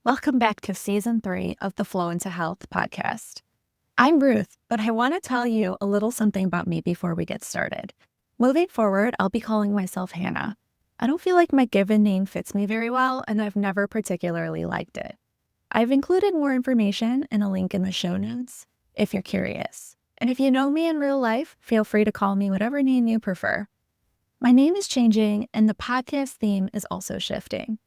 Welcome back to Season 3 of the Flow into Health podcast. I'm Ruth, but I want to tell you a little something about me before we get started. Moving forward, I'll be calling myself Hannah. I don't feel like my given name fits me very well, and I've never particularly liked it. I've included more information and a link in the show notes if you're curious. And if you know me in real life, feel free to call me whatever name you prefer. My name is changing, and the podcast theme is also shifting.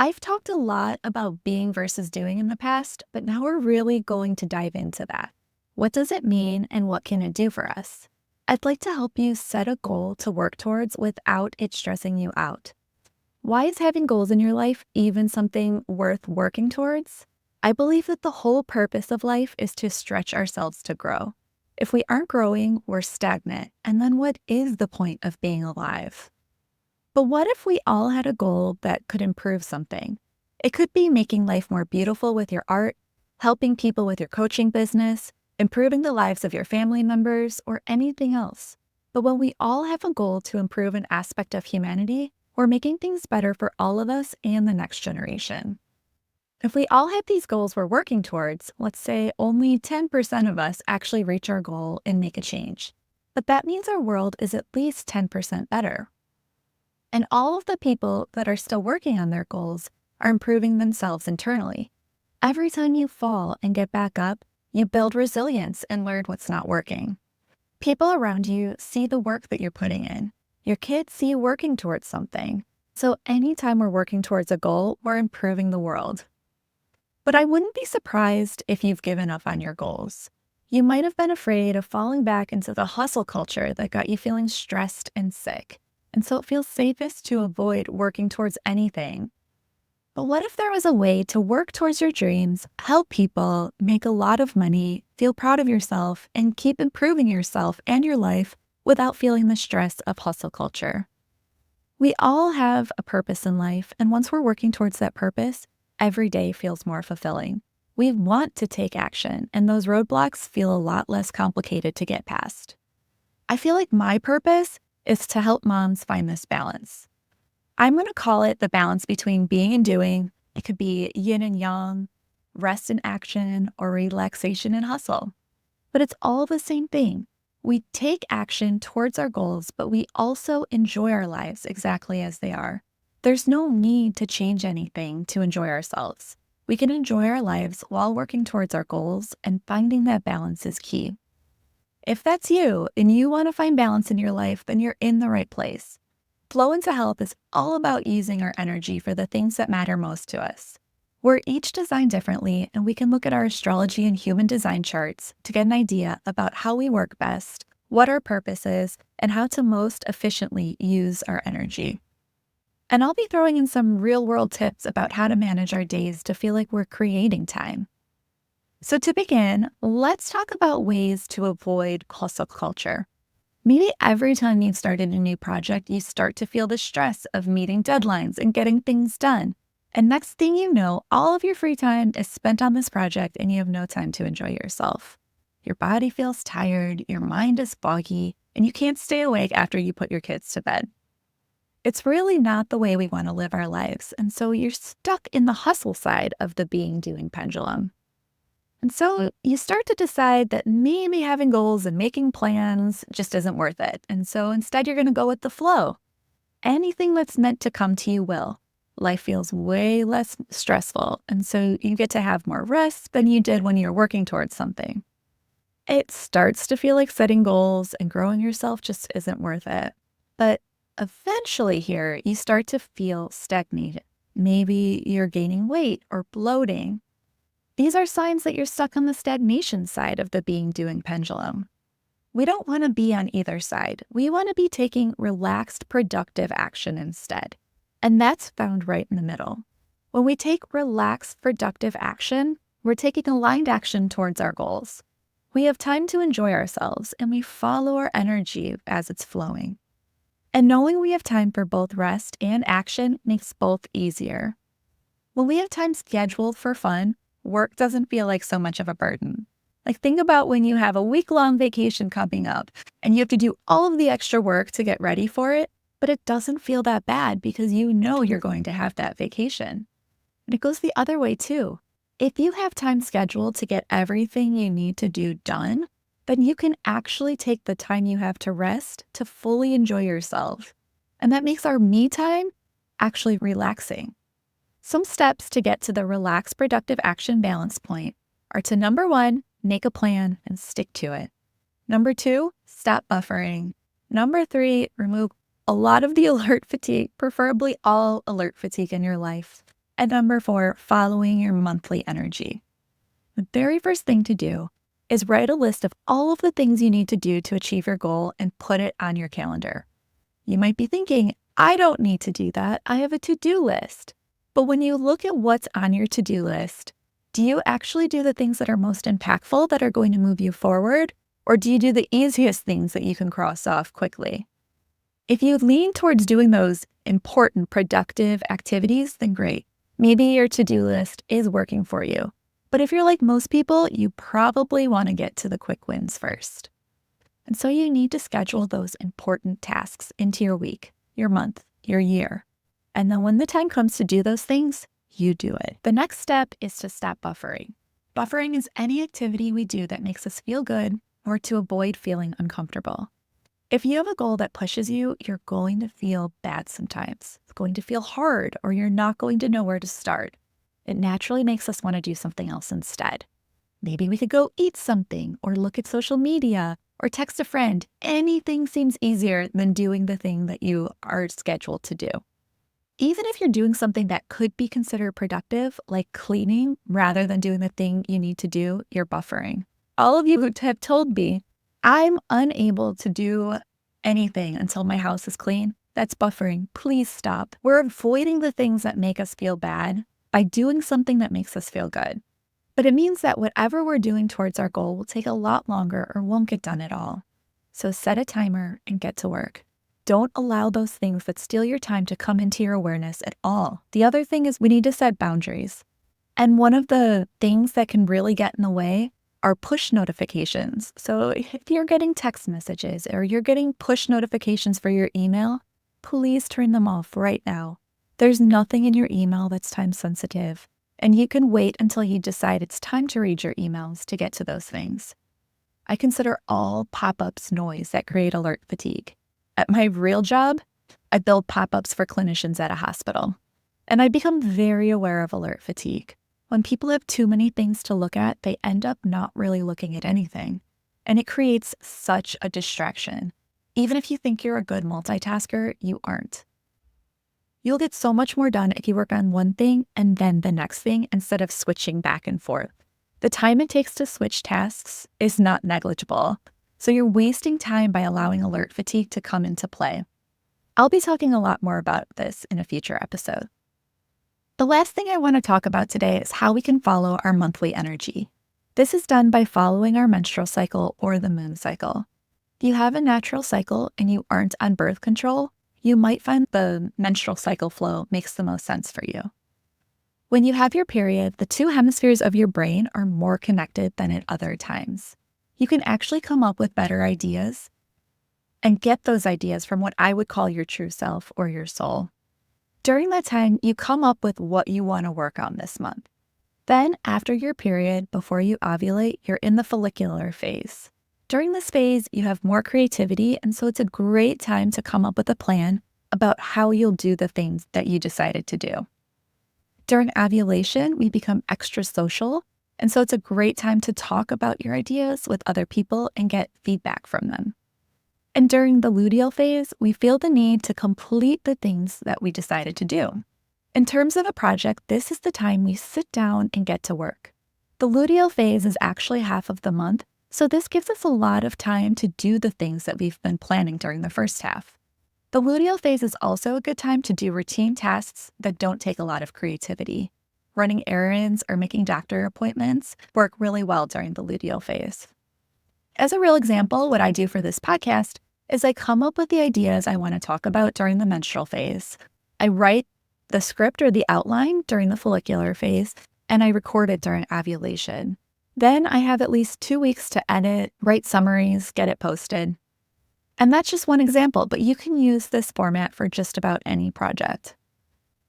I've talked a lot about being versus doing in the past, but now we're really going to dive into that. What does it mean and what can it do for us? I'd like to help you set a goal to work towards without it stressing you out. Why is having goals in your life even something worth working towards? I believe that the whole purpose of life is to stretch ourselves to grow. If we aren't growing, we're stagnant, and then what is the point of being alive? But what if we all had a goal that could improve something? It could be making life more beautiful with your art, helping people with your coaching business, improving the lives of your family members, or anything else. But when we all have a goal to improve an aspect of humanity, we're making things better for all of us and the next generation. If we all have these goals we're working towards, let's say only 10% of us actually reach our goal and make a change. But that means our world is at least 10% better. And all of the people that are still working on their goals are improving themselves internally. Every time you fall and get back up, you build resilience and learn what's not working. People around you see the work that you're putting in. Your kids see you working towards something. So anytime we're working towards a goal, we're improving the world. But I wouldn't be surprised if you've given up on your goals. You might have been afraid of falling back into the hustle culture that got you feeling stressed and sick. And so it feels safest to avoid working towards anything. But what if there was a way to work towards your dreams, help people, make a lot of money, feel proud of yourself, and keep improving yourself and your life without feeling the stress of hustle culture? We all have a purpose in life, and once we're working towards that purpose, every day feels more fulfilling. We want to take action, and those roadblocks feel a lot less complicated to get past. I feel like my purpose is to help moms find this balance. I'm going to call it the balance between being and doing. It could be yin and yang, rest and action, or relaxation and hustle. But it's all the same thing. We take action towards our goals, but we also enjoy our lives exactly as they are. There's no need to change anything to enjoy ourselves. We can enjoy our lives while working towards our goals, and finding that balance is key. If that's you and you want to find balance in your life, then you're in the right place. Flow into Health is all about using our energy for the things that matter most to us. We're each designed differently, and we can look at our astrology and human design charts to get an idea about how we work best, what our purpose is, and how to most efficiently use our energy. And I'll be throwing in some real-world tips about how to manage our days to feel like we're creating time. So to begin, let's talk about ways to avoid hustle culture. Maybe every time you've started a new project, you start to feel the stress of meeting deadlines and getting things done. And next thing you know, all of your free time is spent on this project and you have no time to enjoy yourself. Your body feels tired, your mind is foggy, and you can't stay awake after you put your kids to bed. It's really not the way we want to live our lives, and so you're stuck in the hustle side of the being-doing pendulum. And so you start to decide that maybe having goals and making plans just isn't worth it. And so instead, you're going to go with the flow. Anything that's meant to come to you will. Life feels way less stressful. And so you get to have more rest than you did when you're working towards something. It starts to feel like setting goals and growing yourself just isn't worth it. But eventually here, you start to feel stagnated. Maybe you're gaining weight or bloating. These are signs that you're stuck on the stagnation side of the being-doing pendulum. We don't want to be on either side. We want to be taking relaxed, productive action instead. And that's found right in the middle. When we take relaxed, productive action, we're taking aligned action towards our goals. We have time to enjoy ourselves, and we follow our energy as it's flowing. And knowing we have time for both rest and action makes both easier. When we have time scheduled for fun, work doesn't feel like so much of a burden. Like, think about when you have a week-long vacation coming up and you have to do all of the extra work to get ready for it, but it doesn't feel that bad because you know you're going to have that vacation. And it goes the other way too. If you have time scheduled to get everything you need to do done, then you can actually take the time you have to rest to fully enjoy yourself. And that makes our me time actually relaxing. Some steps to get to the relaxed productive action balance point are to number 1, make a plan and stick to it. Number 2, stop buffering. Number 3, remove a lot of the alert fatigue, preferably all alert fatigue in your life. And number 4, following your monthly energy. The very first thing to do is write a list of all of the things you need to do to achieve your goal and put it on your calendar. You might be thinking, I don't need to do that. I have a to-do list. But when you look at what's on your to-do list, do you actually do the things that are most impactful that are going to move you forward? Or do you do the easiest things that you can cross off quickly? If you lean towards doing those important, productive activities, then great. Maybe your to-do list is working for you. But if you're like most people, you probably want to get to the quick wins first. And so you need to schedule those important tasks into your week, your month, your year. And then when the time comes to do those things, you do it. The next step is to stop buffering. Buffering is any activity we do that makes us feel good or to avoid feeling uncomfortable. If you have a goal that pushes you, you're going to feel bad sometimes. It's going to feel hard, or you're not going to know where to start. It naturally makes us want to do something else instead. Maybe we could go eat something, or look at social media, or text a friend. Anything seems easier than doing the thing that you are scheduled to do. Even if you're doing something that could be considered productive, like cleaning, rather than doing the thing you need to do, you're buffering. All of you who have told me, I'm unable to do anything until my house is clean, that's buffering. Please stop. We're avoiding the things that make us feel bad by doing something that makes us feel good. But it means that whatever we're doing towards our goal will take a lot longer or won't get done at all. So set a timer and get to work. Don't allow those things that steal your time to come into your awareness at all. The other thing is we need to set boundaries. And one of the things that can really get in the way are push notifications. So if you're getting text messages or you're getting push notifications for your email, please turn them off right now. There's nothing in your email that's time sensitive, and you can wait until you decide it's time to read your emails to get to those things. I consider all pop-ups noise that create alert fatigue. At my real job, I build pop-ups for clinicians at a hospital, and I become very aware of alert fatigue. When people have too many things to look at, they end up not really looking at anything, and it creates such a distraction. Even if you think you're a good multitasker, you aren't. You'll get so much more done if you work on one thing and then the next thing instead of switching back and forth. The time it takes to switch tasks is not negligible, so you're wasting time by allowing alert fatigue to come into play. I'll be talking a lot more about this in a future episode. The last thing I want to talk about today is how we can follow our monthly energy. This is done by following our menstrual cycle or the moon cycle. If you have a natural cycle and you aren't on birth control, you might find the menstrual cycle flow makes the most sense for you. When you have your period, the two hemispheres of your brain are more connected than at other times. You can actually come up with better ideas and get those ideas from what I would call your true self or your soul. During that time, you come up with what you want to work on this month. Then, after your period, before you ovulate, you're in the follicular phase. During this phase, you have more creativity, and so it's a great time to come up with a plan about how you'll do the things that you decided to do. During ovulation, we become extra social, and so it's a great time to talk about your ideas with other people and get feedback from them. And during the luteal phase, we feel the need to complete the things that we decided to do. In terms of a project, this is the time we sit down and get to work. The luteal phase is actually half of the month, so this gives us a lot of time to do the things that we've been planning during the first half. The luteal phase is also a good time to do routine tasks that don't take a lot of creativity. Running errands or making doctor appointments work really well during the luteal phase. As a real example, what I do for this podcast is I come up with the ideas I want to talk about during the menstrual phase. I write the script or the outline during the follicular phase, and I record it during ovulation. Then I have at least 2 weeks to edit, write summaries, get it posted. And that's just one example, but you can use this format for just about any project.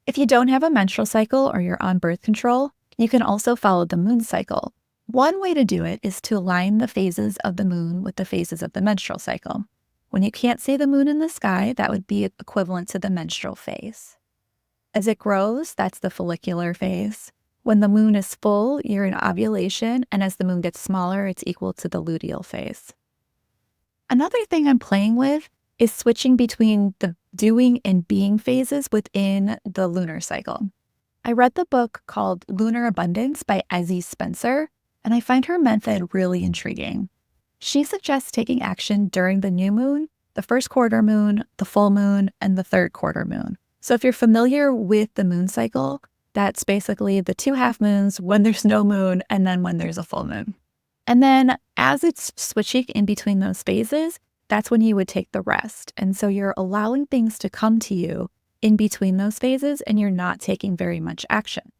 If you don't have a menstrual cycle or you're on birth control, you can also follow the moon cycle. One way to do it is to align the phases of the moon with the phases of the menstrual cycle. When you can't see the moon in the sky, that would be equivalent to the menstrual phase. As it grows, that's the follicular phase. When the moon is full, you're in ovulation, and as the moon gets smaller, it's equal to the luteal phase. Another thing I'm playing with is switching between the doing and being phases within the lunar cycle. I read the book called Lunar Abundance by Ezzie Spencer, and I find her method really intriguing. She suggests taking action during the new moon, the first quarter moon, the full moon, and the third quarter moon. So if you're familiar with the moon cycle, that's basically the 2 half moons, when there's no moon, and then when there's a full moon. And then as it's switching in between those phases, that's when you would take the rest. And so you're allowing things to come to you in between those phases, and you're not taking very much action.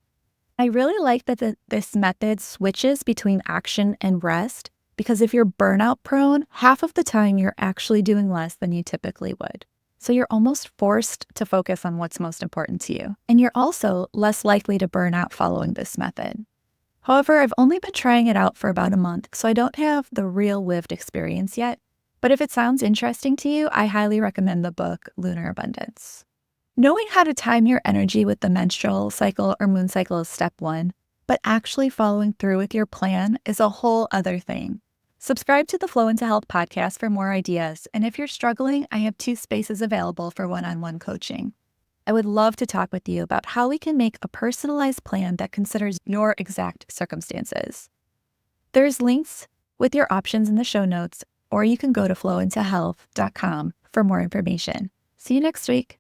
I really like that this method switches between action and rest, because if you're burnout prone, half of the time you're actually doing less than you typically would. So you're almost forced to focus on what's most important to you. And you're also less likely to burn out following this method. However, I've only been trying it out for about a month, so I don't have the real lived experience yet. But if it sounds interesting to you, I highly recommend the book Lunar Abundance. Knowing how to time your energy with the menstrual cycle or moon cycle is step one, but actually following through with your plan is a whole other thing. Subscribe to the Flow into Health podcast for more ideas, and if you're struggling, I have 2 spaces available for one-on-one coaching. I would love to talk with you about how we can make a personalized plan that considers your exact circumstances. There's links with your options in the show notes, or you can go to flowintohealth.com for more information. See you next week.